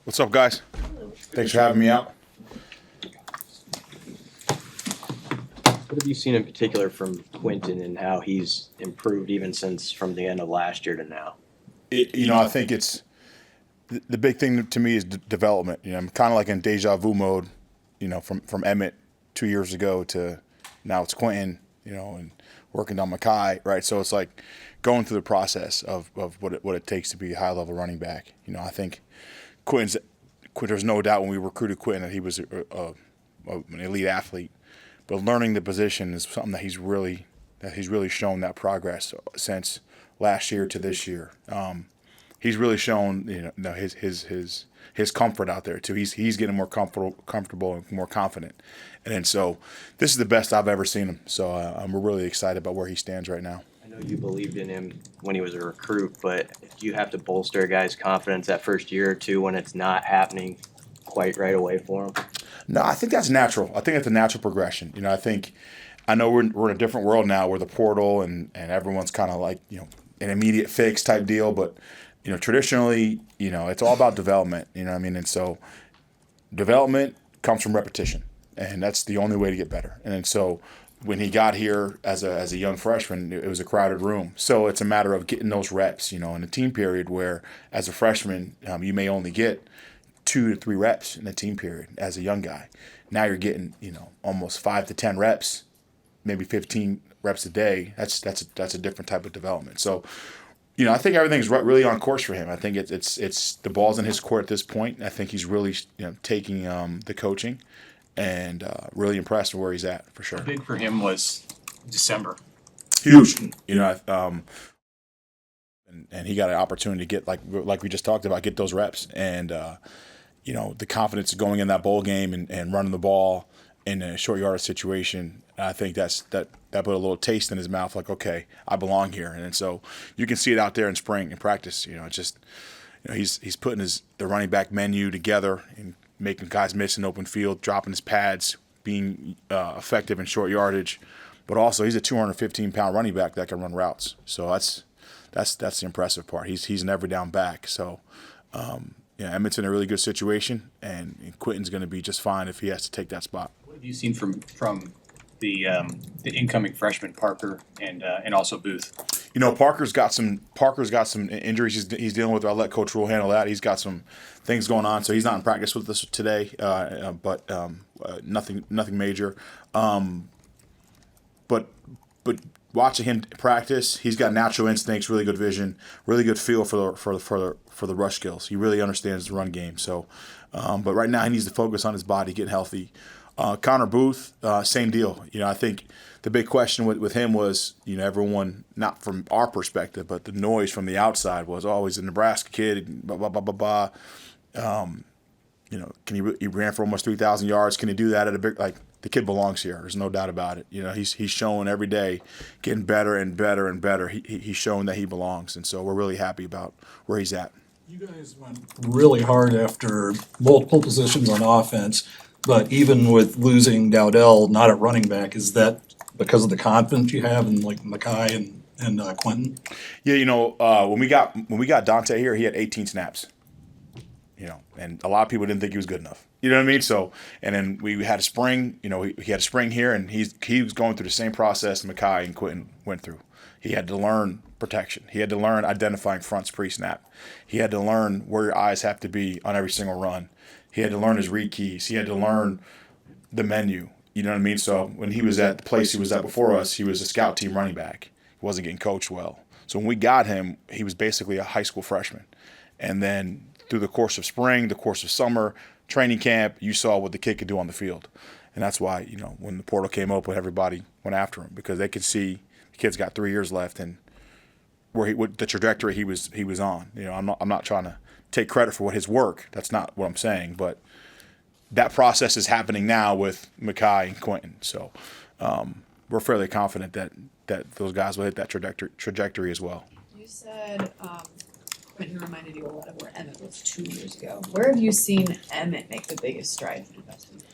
What's up, guys? Thanks for having me out. What have you seen in particular from Quentin and how he's improved even since from the end of last year to now? I think it's the big thing to me is development. I'm kind of like in deja vu mode, from Emmett 2 years ago to now it's Quentin, and working on Mackay, right? So it's like going through the process of what it takes to be a high level running back. I think there's no doubt when we recruited Quentin that he was an elite athlete, but learning the position is something that he's really shown that progress since last year to this year. He's really shown his comfort out there too. He's getting more comfortable and more confident, and so this is the best I've ever seen him. So we're really excited about where he stands right now. I know you believed in him when he was a recruit, but do you have to bolster a guy's confidence that first year or two when it's not happening quite right away for him? No, I think that's natural. I think it's a natural progression. I know we're in a different world now where the portal and everyone's kind of like, an immediate fix type deal. But, traditionally, it's all about development, you know what I mean? And so development comes from repetition, and that's the only way to get better. And so when he got here as a young freshman, it was a crowded room. So it's a matter of getting those reps, in a team period where as a freshman, you may only get 2 to 3 reps in a team period as a young guy. Now you're getting, almost 5 to 10 reps, maybe 15 reps a day. That's a different type of development. So, I think everything's really on course for him. I think it's the ball's in his court at this point. I think he's really taking the coaching and really impressed with where he's at for sure. How big for him was December? Huge. And he got an opportunity to get like we just talked about, get those reps and the confidence of going in that bowl game and running the ball in a short yardage situation. I think that put a little taste in his mouth, like, okay, I belong here. And so you can see it out there in spring in practice. It's just he's putting the running back menu together and making guys miss in open field, dropping his pads, being effective in short yardage. But also he's a 215-pound running back that can run routes. So that's the impressive part. He's an every down back. So Emmett's in a really good situation, and Quentin's going to be just fine if he has to take that spot. What have you seen from the incoming freshman Parker and also Booth? Parker's got some injuries he's dealing with. I'll let Coach Rule handle that. He's got some things going on, so he's not in practice with us today. But nothing major. But watching him practice, he's got natural instincts, really good vision, really good feel for the rush skills. He really understands the run game. So, but right now he needs to focus on his body, get healthy. Connor Booth, same deal. I think the big question with him was, everyone, not from our perspective, but the noise from the outside was, oh, he's a Nebraska kid, blah, blah, blah, blah, blah. He ran for almost 3,000 yards. Can he do that at a big, the kid belongs here. There's no doubt about it. He's showing every day, getting better and better and better. He's showing that he belongs, and so we're really happy about where he's at. You guys went really hard after multiple positions on offense, but even with losing Dowdell, not at running back, is that because of the confidence you have in Mackay and Quentin? Yeah, when we got Dante here, he had 18 snaps. And a lot of people didn't think he was good enough. You know what I mean? So, and then we had a spring. He had a spring here, and he was going through the same process Mackay and Quentin went through. He had to learn protection. He had to learn identifying fronts pre-snap. He had to learn where your eyes have to be on every single run. He had to learn his read keys. He had to learn the menu. You know what I mean? So when he was at the place he was at before us, he was a scout team running back. He wasn't getting coached well. So when we got him, he was basically a high school freshman. And then through the course of spring, the course of summer, training camp, you saw what the kid could do on the field. And that's why, when the portal came open, everybody went after him because they could see the kid's got 3 years left and what the trajectory he was on. I'm not trying to take credit for his work. That's not what I'm saying. But that process is happening now with Mackay and Quentin. So we're fairly confident that those guys will hit that trajectory as well. You said Quentin reminded you a lot of where Emmett was 2 years ago. Where have you seen Emmett make the biggest strides in investment?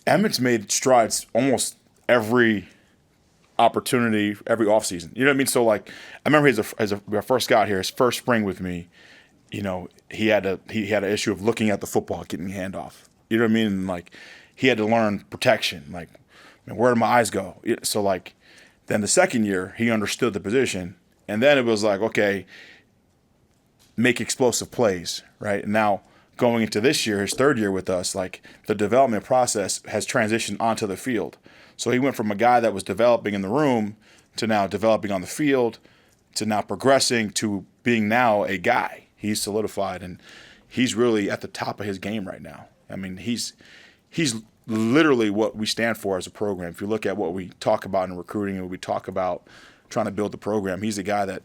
Emmett's made strides almost every opportunity, every offseason. You know what I mean? So, I remember when I first got here, his first spring with me, he had an issue of looking at the football, getting the handoff. You know what I mean? And like he had to learn protection. Like, man, where do my eyes go? So like, then the second year he understood the position, and then it was like, okay, make explosive plays, right? And now going into this year, his third year with us, like the development process has transitioned onto the field. So he went from a guy that was developing in the room to now developing on the field to now progressing to being now a guy. He's solidified, and he's really at the top of his game right now. I mean, he's literally what we stand for as a program. If you look at what we talk about in recruiting and what we talk about trying to build the program, he's a guy that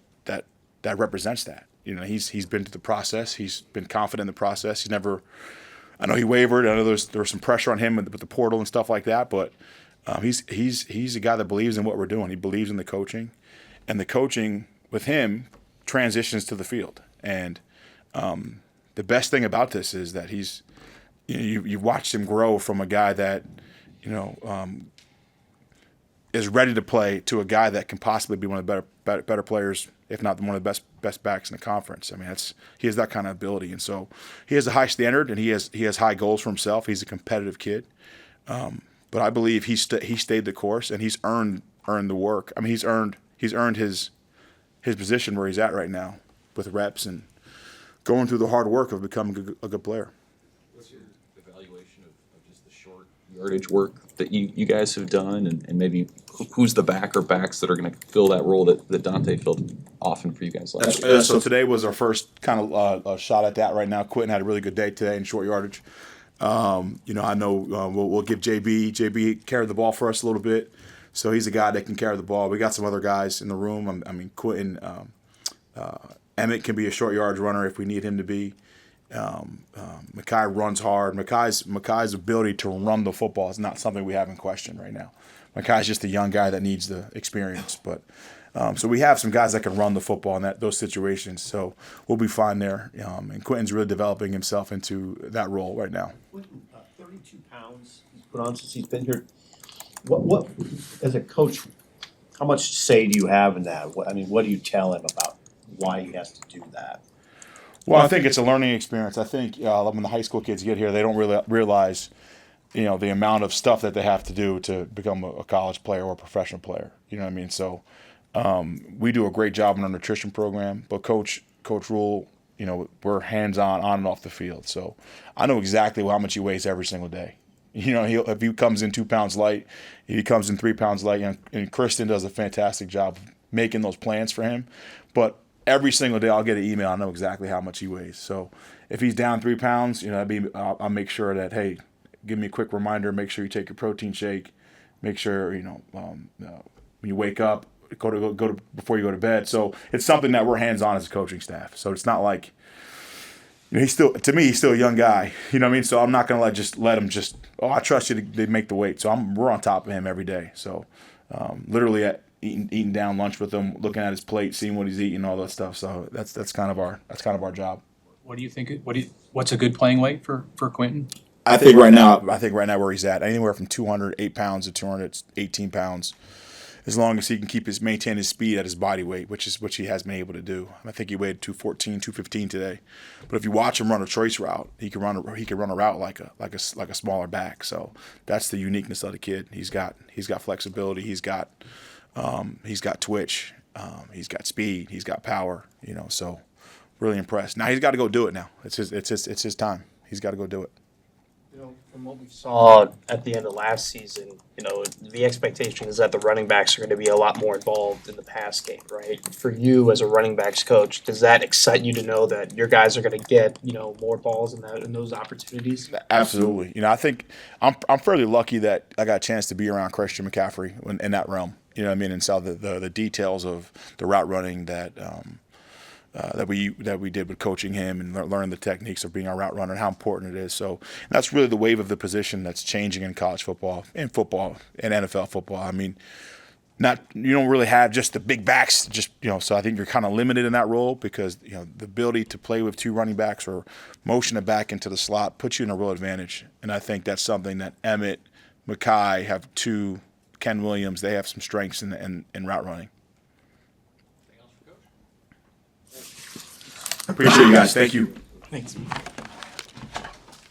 represents that. He's been through the process. He's been confident in the process. He's never. I know he wavered. I know there was some pressure on him with the portal and stuff like that. But he's a guy that believes in what we're doing. He believes in the coaching, and the coaching with him transitions to the field. And the best thing about this is that you've watched him grow from a guy that is ready to play to a guy that can possibly be one of the better players, if not one of the best backs in the conference. I mean, he has that kind of ability, and so he has a high standard, and he has high goals for himself. He's a competitive kid, but I believe he stayed the course, and he's earned the work. I mean, he's earned his position where he's at right now with reps and going through the hard work of becoming a good player. What's your evaluation of just the short yardage work that you guys have done, and maybe who's the back or backs that are going to fill that role that Dante filled often for you guys last year? So today was our first kind of shot at that right now. Quentin had a really good day today in short yardage. I know we'll give JB carried the ball for us a little bit. So he's a guy that can carry the ball. We got some other guys in the room. I mean, Quentin, Emmett can be a short yardage runner if we need him to be. Makai runs hard. Makai's ability to run the football is not something we have in question right now. Makai's just a young guy that needs the experience. But so we have some guys that can run the football in those situations. So we'll be fine there. And Quentin's really developing himself into that role right now. 32 pounds he's put on since he's been here. What as a coach, how much say do you have in that? What do you tell him about why he has to do that? Well, I think it's a learning experience. I think when the high school kids get here, they don't really realize, the amount of stuff that they have to do to become a college player or a professional player. You know what I mean? So we do a great job in our nutrition program, but Coach Rule, we're hands-on on and off the field. So I know exactly how much he weighs every single day. If he comes in 2 pounds light, if he comes in 3 pounds light, and Kristen does a fantastic job of making those plans for him. But every single day I'll get an email. I know exactly how much he weighs. So if he's down 3 pounds, I'll make sure that, hey, give me a quick reminder. Make sure you take your protein shake. Make sure when you wake up, go to before you go to bed. So it's something that we're hands on as a coaching staff. So it's not like he's still a young guy. You know what I mean? So I'm not gonna let him I trust you to make the weight. So we're on top of him every day. So literally eating down lunch with him, looking at his plate, seeing what he's eating, all that stuff. So that's kind of our job. What do you think? What's a good playing weight for Quentin? I think right now where he's at, anywhere from 208 pounds to 218 pounds, as long as he can maintain his speed at his body weight, which he has been able to do. I think he weighed 214, 215 today. But if you watch him run a choice route, he can run a route like a smaller back. So that's the uniqueness of the kid. He's got flexibility. He's got twitch. He's got speed. He's got power. So really impressed. Now he's got to go do it. Now it's his time. He's got to go do it. From what we saw at the end of last season, the expectation is that the running backs are going to be a lot more involved in the pass game, right? For you as a running backs coach, does that excite you to know that your guys are going to get, more balls in those opportunities? Absolutely. I think I'm fairly lucky that I got a chance to be around Christian McCaffrey in that realm. You know what I mean? And saw the details of the route running that we did with coaching him and learning the techniques of being our route runner and how important it is. So that's really the wave of the position that's changing in college football and NFL football. I mean, you don't really have just the big backs, so I think you're kind of limited in that role because, the ability to play with 2 running backs or motion it back into the slot puts you in a real advantage. And I think that's something that Emmett, Makai have 2, Ken Williams, they have some strengths in route running. Appreciate you guys. Thank you. Thanks.